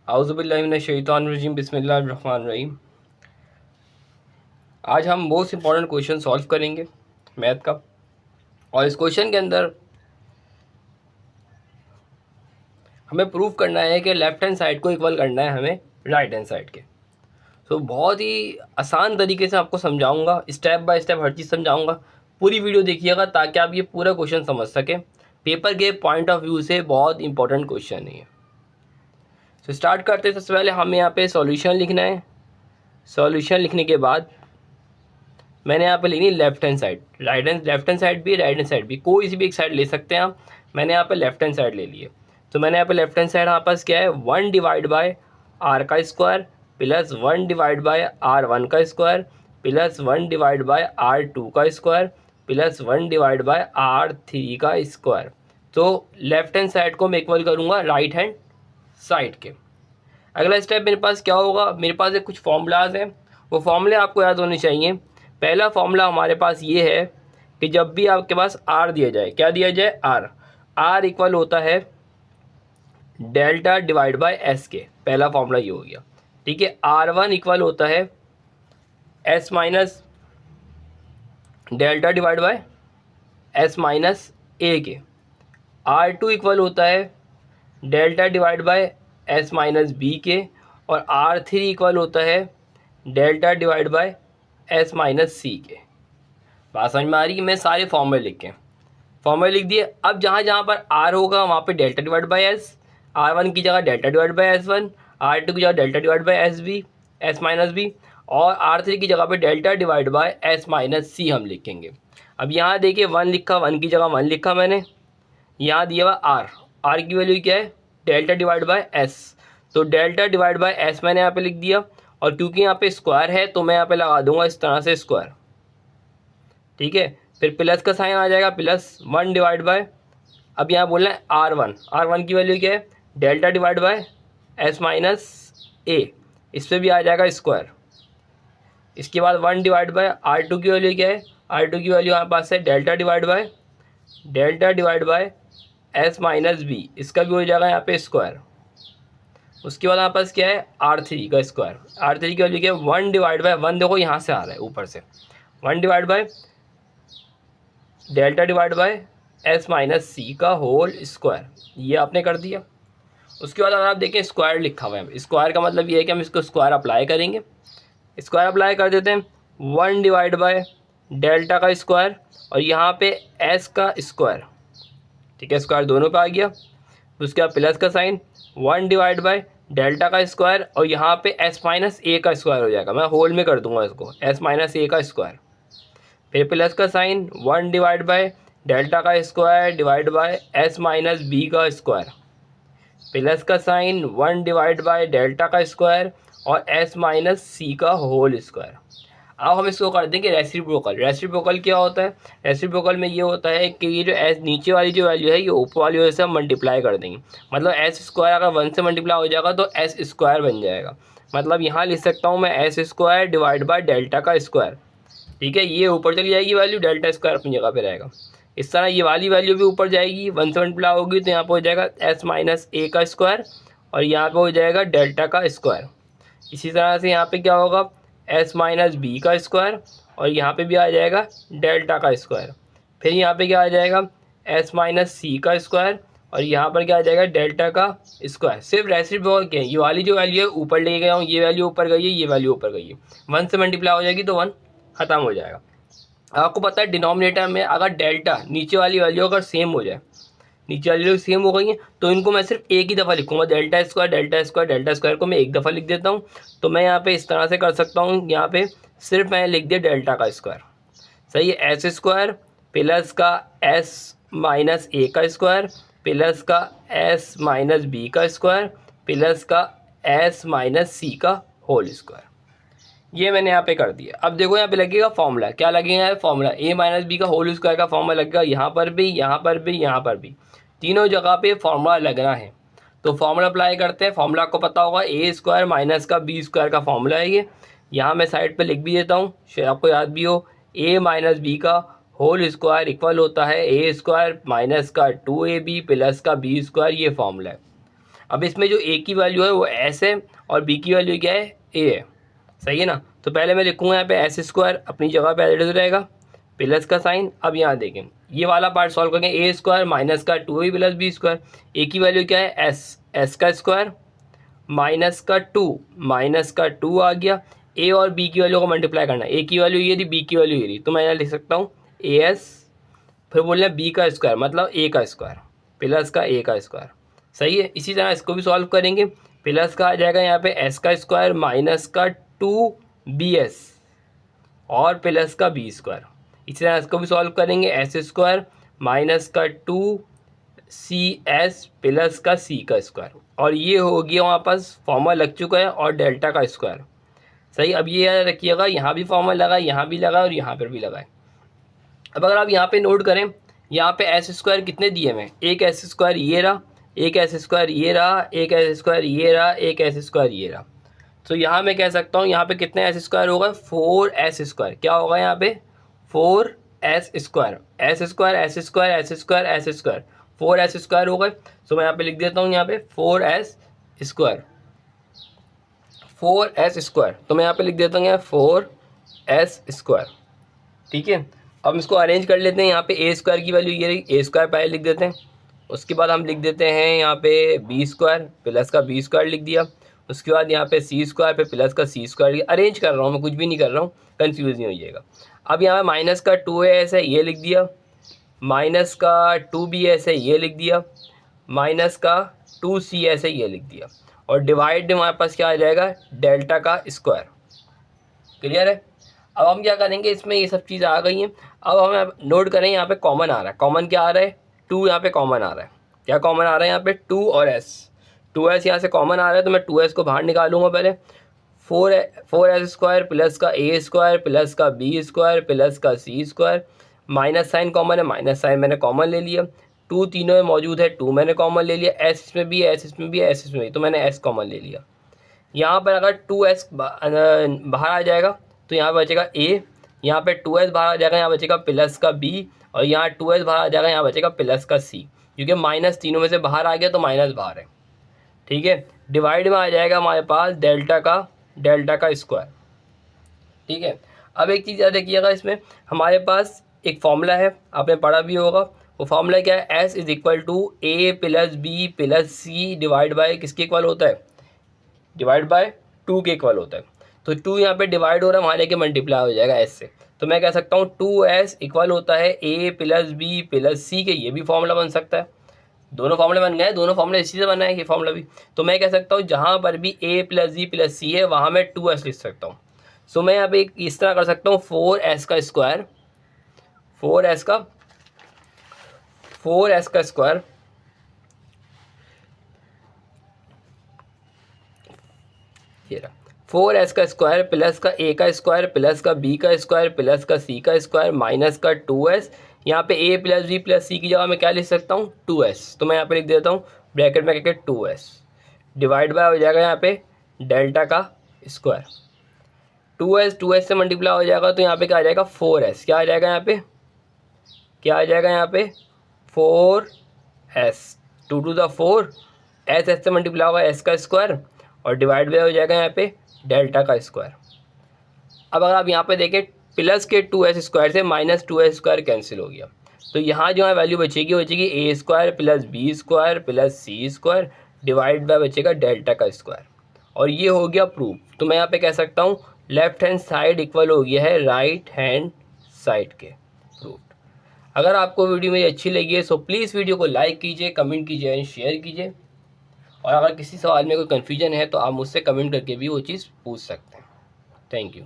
औज़ुबिल्लाहिमिनश्शैतानिर्रजीम बिस्मिल्लाहिर्रहमानिर्रहीम। आज हम मोस्ट इम्पॉर्टेंट क्वेश्चन सॉल्व करेंगे मैथ का। और इस क्वेश्चन के अंदर हमें प्रूव करना है कि लेफ्ट हैंड साइड को इक्वल करना है हमें राइट हैंड साइड के। तो बहुत ही आसान तरीके से आपको समझाऊंगा, स्टेप बाय स्टेप हर चीज़ समझाऊंगा। पूरी वीडियो देखिएगा ताकि आप ये पूरा क्वेश्चन समझ सकें। पेपर के पॉइंट ऑफ व्यू से बहुत इंपॉर्टेंट क्वेश्चन है ये। तो स्टार्ट करते हैं। सबसे पहले हमें यहाँ पे सॉल्यूशन लिखना है। सॉल्यूशन लिखने के बाद मैंने यहाँ पे लिखनी left hand side, left hand side भी राइट हैंड साइड भी, कोई सी भी एक साइड ले सकते हैं आप। मैंने यहाँ पे लेफ्ट हैंड साइड ले लिए। तो मैंने यहाँ पे लेफ्ट हैंड साइड हमारे पास क्या है, 1 डिवाइड बाय आर का square plus 1 divide by R one का square plus 1 divide by R two का square plus 1 divide by R three का स्क्वायर। तो लेफ्ट हैंड साइड को मैं इक्वल करूँगा राइट हैंड साइड के। अगला स्टेप मेरे पास क्या होगा, मेरे पास एक कुछ फॉर्मूलाज हैं, वो फॉर्मूले आपको याद होने चाहिए। पहला फॉर्मूला हमारे पास ये है कि जब भी आपके पास आर दिया जाए, क्या दिया जाए, आर इक्वल होता है डेल्टा डिवाइड बाय एस के। पहला फॉर्मूला ये हो गया, ठीक है। R1 इक्वल होता है S minus delta divide by S minus A के। R2 इक्वल होता है delta divide by S minus B के। और R3 इक्वल होता है delta divide by S minus C के। बात समझ में आ रही है। मैं सारे फॉर्मूले लिख दिए। अब जहाँ जहाँ पर आर होगा वहाँ पे delta divide by S, R1 की जगह delta divide bye S1, R2 की जगह delta divide by S minus B, और R3 की जगह पे delta divide by S minus C हम लिखेंगे। अब यहाँ देखिए 1 लिखा, 1 की जगह 1 लिखा मैंने। यहाँ दिया हुआ आर की वैल्यू क्या है, डेल्टा डिवाइड बाय एस। तो डेल्टा डिवाइड बाय एस मैंने यहाँ पे लिख दिया। और क्योंकि यहाँ पे स्क्वायर है तो मैं यहाँ पे लगा दूंगा इस तरह से स्क्वायर, ठीक है। फिर प्लस का साइन आ जाएगा, प्लस 1 डिवाइड बाय, अब यहाँ बोलना है R1 की वैल्यू क्या है, delta divide by S minus A, इस पर भी आ जाएगा स्क्वायर। इसके बाद 1 डिवाइड बाय R2 की वैल्यू क्या है, R2 की वैल्यू हमारे पास है delta divide by S minus B, इसका भी हो जाएगा यहाँ पे स्क्वायर। उसके बाद हमारे पास क्या है, R3 का स्क्वायर। R3 की वैल्यू क्या है, 1 डिवाइड बाय 1, देखो यहाँ से आ रहा है ऊपर से, 1 divide by delta divide by S minus C का होल स्क्वायर। ये आपने कर दिया। उसके बाद अगर आप देखें स्क्वायर लिखा हुआ है, स्क्वायर का मतलब ये है कि हम इसको स्क्वायर अप्लाई करेंगे। स्क्वायर अप्लाई कर देते हैं, 1 डिवाइड बाय डेल्टा का स्क्वायर और यहाँ पे एस का स्क्वायर, ठीक है। स्क्वायर दोनों पे आ गया। उसके बाद प्लस का साइन, 1 डिवाइड बाय डेल्टा का स्क्वायर और यहाँ पे एस माइनस ए का स्क्वायर हो जाएगा। मैं होल में कर दूंगा इसको, एस माइनस ए का स्क्वायर। फिर प्लस का साइन, 1 डिवाइड बाय डेल्टा का square divide by S minus B का स्क्वायर। प्लस का साइन, 1 डिवाइड बाय डेल्टा का स्क्वायर और एस माइनस सी का होल स्क्वायर। अब हम इसको कर देंगे रेसिप्रोकल। रेसिप्रोकल क्या होता है, रेसिप्रोकल में ये होता है कि ये जो एस नीचे वाली जो वैल्यू है ये ऊपर वाली वैल्यू से हम मल्टीप्लाई कर देंगे। मतलब एस स्क्वायर अगर 1 से मल्टीप्लाई हो जाएगा तो एस स्क्वायर बन जाएगा। मतलब यहाँ लिख सकता हूँ मैं S square divide by delta का स्क्वायर, ठीक है। ये ऊपर चली जाएगी वैल्यू, डेल्टा स्क्वायर अपनी जगह पे रहेगा। इस तरह ये वाली वैल्यू भी ऊपर जाएगी, 1 से मल्टीप्लाई होगी तो यहाँ पे हो जाएगा एस माइनस ए का स्क्वायर और यहाँ पे हो जाएगा डेल्टा का स्क्वायर। इसी तरह से यहाँ पे क्या होगा, एस माइनस बी का स्क्वायर और यहाँ पे भी आ जाएगा डेल्टा का स्क्वायर। फिर यहाँ पे क्या आ जाएगा, एस माइनस सी का स्क्वायर और यहाँ पर क्या आ जाएगा, डेल्टा का स्क्वायर। सिर्फ रेसिप्रोकल क्या है, ये वाली जो वैल्यू है ऊपर ले गया हूँ, ये वैल्यू ऊपर गई है, ये वैल्यू ऊपर गई है। 1 से मल्टीप्लाई हो जाएगी तो 1 ख़त्म हो जाएगा। आपको पता है डिनोमिनेटर में अगर डेल्टा नीचे वाली वैल्यू अगर सेम हो जाए, नीचे वाली वैल्यू सेम हो गई है तो इनको मैं सिर्फ एक ही दफ़ा लिखूंगा, डेल्टा स्क्वायर को मैं एक दफ़ा लिख देता हूँ। तो मैं यहाँ पे इस तरह से कर सकता हूँ, यहाँ पे सिर्फ मैं लिख दिया डेल्टा का स्क्वायर, सही है। एस स्क्वायर प्लस का एस माइनस ए का स्क्वायर प्लस का एस माइनस बी का स्क्वायर प्लस का एस माइनस सी का होल स्क्वायर। ये मैंने यहाँ पे कर दिया। अब देखो यहाँ पे लगेगा फॉर्मूला, क्या लगेगा फॉर्मूला, ए माइनस बी का होल स्क्वायर का फॉर्मूला लगेगा। यहाँ पर भी, यहाँ पर भी, यहाँ पर भी, तीनों जगह पे फॉर्मूला लगना है। तो फॉर्मूला अप्लाई करते हैं। फॉर्मूला आपको पता होगा, ए स्क्वायर माइनस का बी स्क्वायर का फॉर्मूला है ये। यहाँ मैं साइड पे लिख भी देता हूँ, शायद आपको याद भी हो। ए माइनस बी का होल स्क्वायर इक्वल होता है ए स्क्वायर माइनस का 2ab प्लस का बी स्क्वायर, ये फॉर्मूला है। अब इसमें जो ए की वैल्यू है वो एस है और बी की वैल्यू क्या है, ए है, सही है ना। तो पहले मैं लिखूँगा यहाँ पे एस स्क्वायर अपनी जगह पे एज रहेगा, प्लस का साइन। अब यहाँ देखें ये वाला पार्ट सॉल्व करेंगे, ए स्क्वायर माइनस का 2a प्लस बी स्क्वायर, ए की वैल्यू क्या है एस का स्क्वायर माइनस का 2 आ गया, ए और बी की वैल्यू को मल्टीप्लाई करना, ए की वैल्यू ये थी, बी की वैल्यू ये थी, तो मैं यहाँ लिख सकता हूँ ए एस, फिर बोल रहे हैं बी का स्क्वायर मतलब ए का स्क्वायर प्लस का ए का स्क्वायर, सही है। इसी तरह इसको भी सॉल्व करेंगे, प्लस का आ जाएगा यहाँ पे एस का स्क्वायर माइनस का 2bs और प्लस का बी स्क्वायर। इसी तरह इसको भी सॉल्व करेंगे, एस स्क्वायर माइनस का 2cs प्लस का सी का स्क्वायर, और ये हो गया वहाँ पास फॉर्मूला लग चुका है, और डेल्टा का स्क्वायर, सही। अब ये याद रखिएगा यहाँ भी फॉर्मूला लगा, यहाँ भी लगा और यहाँ पर भी लगा है। अब अगर आप यहाँ पे नोट करें, यहाँ पे एस स्क्वायर कितने दिए हैं, एक एस स्क्वायर ये रहा, एक एस स्क्वायर ये रहा, एक एस स्क्वायर ये रहा, एक एस स्क्वायर ये रहा। तो यहाँ मैं कह सकता हूँ यहाँ पे कितने एस स्क्वायर होगा, 4s स्क्वायर। क्या होगा यहाँ पे 4s square, S square S square S square S square, 4s square होगा। तो मैं यहाँ पे लिख देता हूँ यहाँ पे 4s स्क्वायर, 4s स्क्वायर। तो मैं यहाँ पे लिख देता हूँ यहाँ 4s स्क्वायर, ठीक है। अब इसको अरेंज कर लेते हैं, यहाँ पे ए स्क्वायर की वैल्यू ये रही, ए स्क्वायर पहले लिख देते हैं, उसके बाद हम लिख देते हैं यहाँ पे बी स्क्वायर प्लस का बी स्क्वायर लिख दिया, उसके बाद यहाँ पे सी स्क्वायर पे प्लस का सी स्क्वायर। अरेंज कर रहा हूँ मैं, कुछ भी नहीं कर रहा हूँ, कन्फ्यूज़ नहीं हो जाएगा। अब यहाँ पे माइनस का 2as है ये लिख दिया, माइनस का 2bs है ये लिख दिया, माइनस का 2cs है ये लिख दिया, और डिवाइड हमारे पास क्या आ जाएगा, डेल्टा का स्क्वायर। क्लियर है। अब हम क्या करेंगे, इसमें ये सब चीज़ आ गई हैं। अब हम नोट करें यहाँ पे कॉमन आ रहा है, कॉमन क्या आ रहा है 2, यहाँ पे कॉमन आ रहा है, क्या कॉमन आ रहा है यहाँ पे 2 और s, 2s यहाँ से कॉमन आ रहा है, तो मैं 2s को बाहर निकालूंगा पहले। 4s स्क्वायर प्लस का ए स्क्वायर प्लस का बी स्क्वायर प्लस का सी स्क्वायर, माइनस साइन कॉमन है, माइनस साइन मैंने कॉमन ले लिया, 2 तीनों में मौजूद है, 2 मैंने कॉमन ले लिया, s इसमें भी है, s इसमें भी है, s इसमें भी, तो मैंने s कॉमन ले लिया। यहाँ पर अगर 2s बाहर आ जाएगा तो यहाँ बचेगा a, यहाँ पे 2s बाहर आ जाएगा, यहाँ बचेगा प्लस का b, और यहाँ 2s बाहर आ जाएगा, यहाँ बचेगा प्लस का c, क्योंकि माइनस तीनों में से बाहर आ गया तो माइनस बाहर है, ठीक है। डिवाइड में आ जाएगा हमारे पास डेल्टा का स्क्वायर, ठीक है। अब एक चीज़ याद रखिएगा, इसमें हमारे पास एक फॉर्मूला है, आपने पढ़ा भी होगा, वो फॉर्मूला क्या है, s is equal to a plus B plus C divide by किसके इक्वल होता है, डिवाइड बाय 2 के इक्वल होता है। तो 2 यहाँ पे डिवाइड हो रहा है, वहाँ लेके मल्टीप्लाई हो जाएगा s से, तो मैं कह सकता हूँ 2s इक्वल होता है a प्लस बी प्लस सी के, ये भी फॉर्मूला बन सकता है। दोनों फॉर्मूले बन गए, दोनों फॉर्मूले इसी से बना है, ये फॉर्मूला भी। तो मैं कह सकता हूँ जहाँ पर भी a प्लस बी प्लस सी है वहाँ मैं 2s लिख सकता हूँ। सो मैं यहाँ पे इस तरह कर सकता हूँ 4s का स्क्वायर, 4s का स्क्वायर ये रहा, 4s का स्क्वायर प्लस का a का स्क्वायर प्लस का b का स्क्वायर प्लस का c का स्क्वायर माइनस का 2s, यहाँ पे a प्लस b प्लस सी की जगह मैं क्या लिख सकता हूँ 2s, तो मैं यहाँ पे लिख देता हूँ ब्रैकेट में करके 2s डिवाइड बाय हो जाएगा यहाँ पे डेल्टा का स्क्वायर, 2s से मल्टीप्लाई हो जाएगा, तो यहाँ पे क्या आ जाएगा 4s, क्या आ जाएगा यहाँ पे, क्या आ जाएगा यहाँ पे 4s, 2 टू द 4, s से मल्टीप्लाई होगा s का स्क्वायर, और डिवाइड बाय हो जाएगा यहाँ पे डेल्टा का स्क्वायर। अब अगर आप यहाँ पे देखें प्लस के 2s स्क्वायर से माइनस 2s स्क्वायर कैंसिल हो गया, तो यहाँ जो है वैल्यू बचेगी a square plus B square plus C square divide by बचेगा डेल्टा का स्क्वायर, और ये हो गया प्रूफ। तो मैं यहाँ पे कह सकता हूँ लेफ्ट हैंड साइड इक्वल हो गया है राइट हैंड साइड के प्रूफ। अगर आपको वीडियो मेरी अच्छी लगी है सो प्लीज़ वीडियो को लाइक कीजिए, कमेंट कीजिए एंड शेयर कीजिए, और अगर किसी सवाल में कोई कन्फ्यूजन है तो आप मुझसे कमेंट करके भी वो चीज़ पूछ सकते हैं। Thank you.